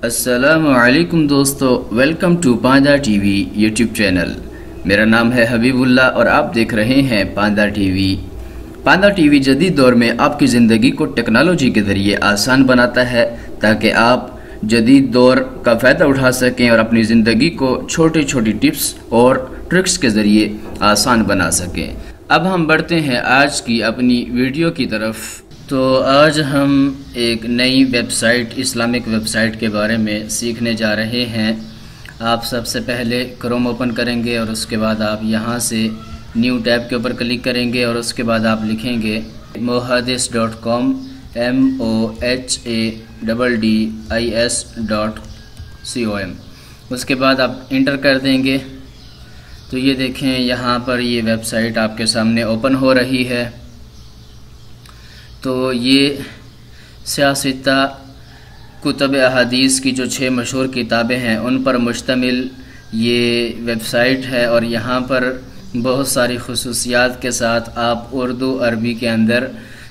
السلام علیکم دوستو، welcome to Panda TV YouTube چینل۔ میرا نام ہے حبیب اللہ اور آپ دیکھ رہے ہیں پاندا ٹی وی۔ پاندا ٹی وی جدید دور میں آپ کی زندگی کو ٹیکنالوجی کے ذریعے آسان بناتا ہے تاکہ آپ جدید دور کا فائدہ اٹھا سکیں اور اپنی زندگی کو چھوٹی چھوٹی ٹپس اور ٹرکس کے ذریعے آسان بنا سکیں۔ اب ہم بڑھتے ہیں آج کی اپنی ویڈیو کی طرف۔ تو آج ہم ایک نئی website, Islamic website کے بارے میں سیکھنے جا رہے ہیں۔ آپ سب سے پہلے کروم اوپن کریں گے اور اس کے بعد آپ یہاں سے نیو ٹیب کے اوپر کلک کریں گے اور اس کے بعد آپ لکھیں گے mohadis.com mohaddis.com۔ اس کے بعد آپ انٹر کر دیں گے تو یہ دیکھیں یہاں پر یہ ویب سائٹ آپ کے سامنے اوپن ہو رہی ہے۔ تو یہ سیاستہ کتب احادیث کی جو 6 مشہور کتابیں ہیں ان پر مشتمل یہ ویب سائٹ ہے، اور یہاں پر بہت ساری خصوصیات کے ساتھ آپ اردو عربی کے اندر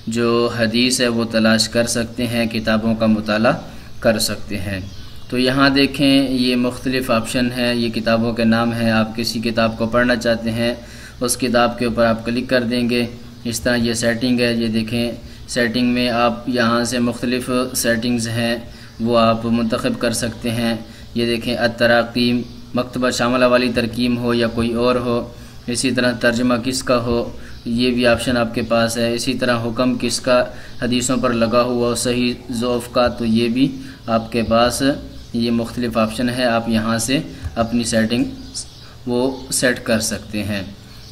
جو حدیث ہے وہ تلاش کر سکتے ہیں، کتابوں کا مطالعہ کر سکتے ہیں۔ تو یہاں دیکھیں یہ مختلف آپشن ہیں، یہ کتابوں کے نام ہیں۔ آپ کسی کتاب کو پڑھنا چاہتے ہیں اس کتاب کے اوپر آپ کلک کر دیں گے۔ اس طرح یہ سیٹنگ ہے، یہ دیکھیں سیٹنگ میں آپ یہاں سے مختلف سیٹنگز ہیں وہ آپ منتخب کر سکتے ہیں۔ یہ دیکھیں التراقیم، مکتبہ شاملہ والی ترقیم ہو یا کوئی اور ہو، اسی طرح ترجمہ کس کا ہو یہ بھی آپشن آپ کے پاس ہے، اسی طرح حکم کس کا حدیثوں پر لگا ہوا ہو صحیح ضعف کا، تو یہ بھی آپ کے پاس یہ مختلف آپشن ہے۔ آپ یہاں سے اپنی سیٹنگ وہ سیٹ کر سکتے ہیں۔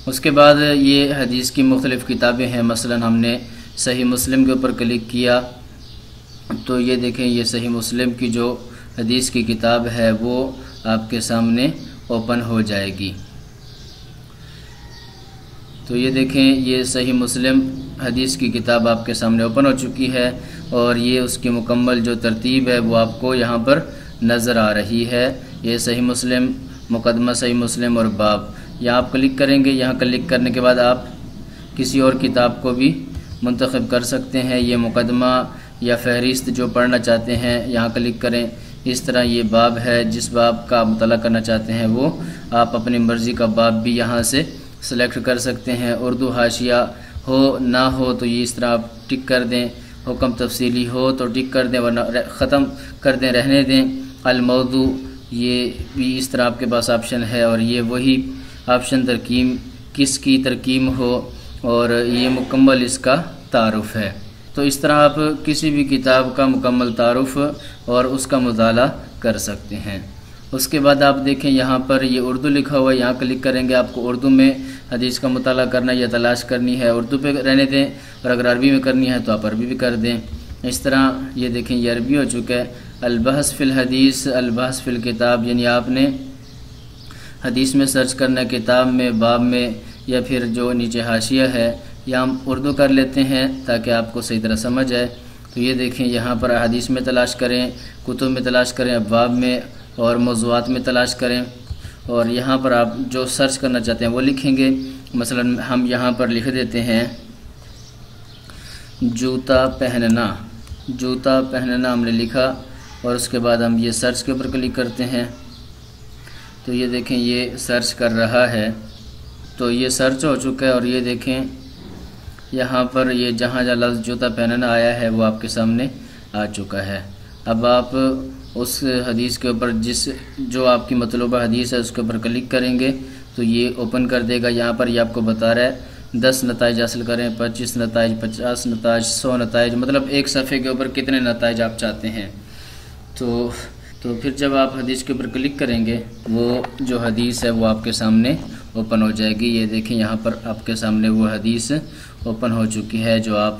اس کے بعد یہ حدیث کی مختلف کتابیں ہیں، مثلا ہم نے صحیح مسلم کے اوپر کلک کیا تو یہ دیکھیں یہ صحیح مسلم کی جو حدیث کی کتاب ہے وہ آپ کے سامنے اوپن ہو جائے گی۔ تو یہ دیکھیں یہ صحیح مسلم حدیث کی کتاب آپ کے سامنے اوپن ہو چکی ہے، اور یہ اس کی مکمل جو ترتیب ہے وہ آپ کو یہاں پر نظر آ رہی ہے۔ یہ صحیح مسلم، مقدمہ صحیح مسلم اور باب، یہاں آپ کلک کریں گے۔ یہاں کلک کرنے کے بعد آپ کسی اور کتاب کو بھی منتخب کر سکتے ہیں۔ یہ مقدمہ یا فہرست جو پڑھنا چاہتے ہیں یہاں کلک کریں۔ اس طرح یہ باب ہے، جس باب کا مطالعہ کرنا چاہتے ہیں وہ آپ اپنی مرضی کا باب بھی یہاں سے سلیکٹ کر سکتے ہیں۔ اردو حاشیہ ہو نہ ہو تو یہ اس طرح آپ ٹک کر دیں، حکم تفصیلی ہو تو ٹک کر دیں ورنہ ختم کر دیں، رہنے دیں۔ الموضوع یہ بھی اس طرح آپ کے پاس آپشن ہے، اور یہ وہی آپشن ترکیم کس کی ترکیم ہو، اور یہ مکمل اس کا تعارف ہے۔ تو اس طرح آپ کسی بھی کتاب کا مکمل تعارف اور اس کا مطالعہ کر سکتے ہیں۔ اس کے بعد آپ دیکھیں یہاں پر یہ اردو لکھا ہوا ہے، یہاں کلک کریں گے۔ آپ کو اردو میں حدیث کا مطالعہ کرنا یا تلاش کرنی ہے اردو پہ رہنے دیں، اور اگر عربی میں کرنی ہے تو آپ عربی بھی کر دیں۔ اس طرح یہ دیکھیں یہ عربی ہو چکا ہے۔ البحث فی الحدیث، البحث فی الکتاب، یعنی آپ نے حدیث میں سرچ کرنا ہے، کتاب میں، باب میں، یا پھر جو نیچے حاشیہ ہے یا ہم اردو کر لیتے ہیں تاکہ آپ کو صحیح طرح سمجھ آئے۔ تو یہ دیکھیں یہاں پر حدیث میں تلاش کریں، کتب میں تلاش کریں، ابواب میں اور موضوعات میں تلاش کریں، اور یہاں پر آپ جو سرچ کرنا چاہتے ہیں وہ لکھیں گے۔ مثلا ہم یہاں پر لکھ دیتے ہیں جوتا پہننا، جوتا پہننا ہم نے لکھا، اور اس کے بعد ہم یہ سرچ کے اوپر کلک کرتے ہیں تو یہ دیکھیں یہ سرچ کر رہا ہے۔ تو یہ سرچ ہو چکا ہے، اور یہ دیکھیں یہاں پر یہ جہاں جہاں لفظ جوتا پہننا آیا ہے وہ آپ کے سامنے آ چکا ہے۔ اب آپ اس حدیث کے اوپر جو آپ کی مطلوبہ حدیث ہے اس کے اوپر کلک کریں گے تو یہ اوپن کر دے گا۔ یہاں پر یہ آپ کو بتا رہا ہے 10 نتائج حاصل کریں، 25 نتائج، 50 نتائج، 100 نتائج، مطلب ایک صفحے کے اوپر کتنے نتائج آپ چاہتے ہیں۔ تو پھر جب آپ حدیث کے اوپر کلک کریں گے وہ جو حدیث ہے وہ آپ کے سامنے اوپن ہو جائے گی۔ یہ دیکھیں یہاں پر آپ کے سامنے وہ حدیث اوپن ہو چکی ہے جو آپ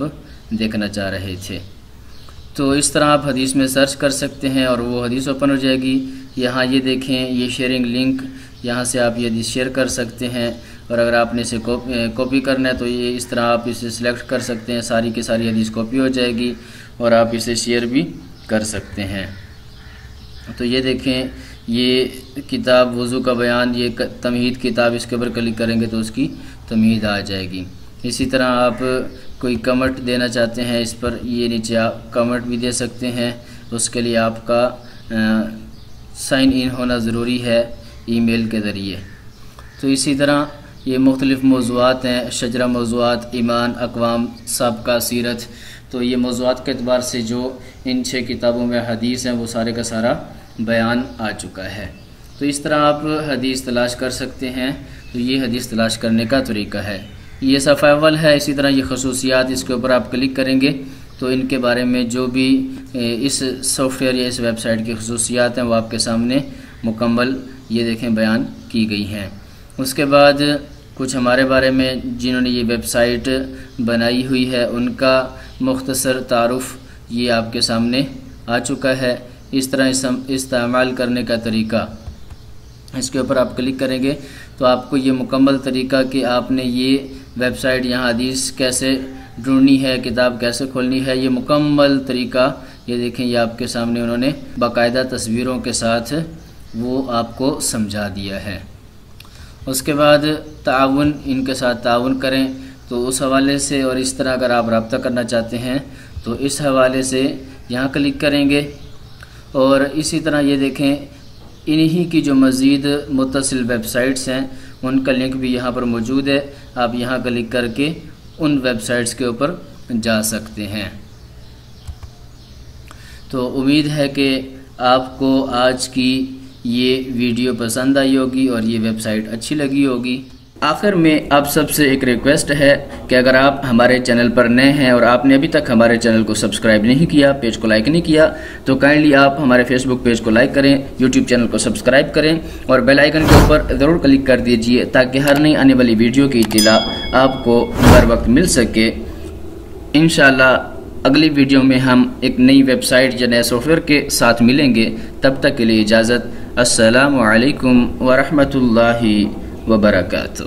دیکھنا چاہ رہے تھے۔ تو اس طرح آپ حدیث میں سرچ کر سکتے ہیں اور وہ حدیث اوپن ہو جائے گی۔ یہاں یہ دیکھیں یہ شیئرنگ لنک، یہاں سے آپ یہ حدیث شیئر کر سکتے ہیں، اور اگر آپ نے اسے کاپی کرنا ہے تو یہ اس طرح آپ اسے سلیکٹ کر سکتے ہیں، ساری کی ساری حدیث کاپی ہو جائے گی، اور آپ اسے شیئر بھی کر سکتے ہیں۔ تو یہ دیکھیں یہ کتاب وضو کا بیان، یہ تمہید کتاب، اس کے اوپر کلک کریں گے تو اس کی تمہید آ جائے گی۔ اسی طرح آپ کوئی کمنٹ دینا چاہتے ہیں اس پر، یہ نیچے آپ کمنٹ بھی دے سکتے ہیں، اس کے لیے آپ کا سائن ان ہونا ضروری ہے ای میل کے ذریعے۔ تو اسی طرح یہ مختلف موضوعات ہیں، شجرہ موضوعات، ایمان، اقوام، سابقہ، سیرت، تو یہ موضوعات کے اعتبار سے جو ان 6 کتابوں میں حدیث ہیں وہ سارے کا سارا بیان آ چکا ہے۔ تو اس طرح آپ حدیث تلاش کر سکتے ہیں۔ تو یہ حدیث تلاش کرنے کا طریقہ ہے۔ یہ صفحہ اول ہے۔ اسی طرح یہ خصوصیات، اس کے اوپر آپ کلک کریں گے تو ان کے بارے میں جو بھی اس سافٹ ویئر یا اس ویب سائٹ کی خصوصیات ہیں وہ آپ کے سامنے مکمل یہ دیکھیں بیان کی گئی ہیں۔ اس کے بعد کچھ ہمارے بارے میں جنہوں نے یہ ویب سائٹ بنائی ہوئی ہے ان کا مختصر تعارف یہ آپ کے سامنے آ چکا ہے۔ اس طرح استعمال کرنے کا طریقہ، اس کے اوپر آپ کلک کریں گے تو آپ کو یہ مکمل طریقہ کہ آپ نے یہ ویب سائٹ یہاں حدیث کیسے ڈھونڈنی ہے، کتاب کیسے کھولنی ہے، یہ مکمل طریقہ یہ دیکھیں یہ آپ کے سامنے انہوں نے باقاعدہ تصویروں کے ساتھ وہ آپ کو سمجھا دیا ہے۔ اس کے بعد تعاون، ان کے ساتھ تعاون کریں تو اس حوالے سے، اور اس طرح اگر آپ رابطہ کرنا چاہتے ہیں تو اس حوالے سے یہاں کلک کریں گے۔ اور اسی طرح یہ دیکھیں انہی کی جو مزید متصل ویب سائٹس ہیں ان کا لنک بھی یہاں پر موجود ہے، آپ یہاں کلک کر کے ان ویب سائٹس کے اوپر جا سکتے ہیں۔ تو امید ہے کہ آپ کو آج کی یہ ویڈیو پسند آئی ہوگی اور یہ ویب سائٹ اچھی لگی ہوگی۔ آخر میں آپ سب سے ایک ریکویسٹ ہے کہ اگر آپ ہمارے چینل پر نئے ہیں اور آپ نے ابھی تک ہمارے چینل کو سبسکرائب نہیں کیا، پیج کو لائک نہیں کیا، تو کائنڈلی آپ ہمارے فیس بک پیج کو لائک کریں، یوٹیوب چینل کو سبسکرائب کریں اور بیل آئیکن کے اوپر ضرور کلک کر دیجئے تاکہ ہر نئی آنے والی ویڈیو کی اطلاع آپ کو ہر وقت مل سکے۔ انشاءاللہ اگلی ویڈیو میں ہم ایک نئی ویب سائٹ یا نئے سافٹ ویئر کے ساتھ ملیں گے۔ تب تک کے لیے اجازت۔ السلام علیکم ورحمۃ اللہ وبرکاتہ۔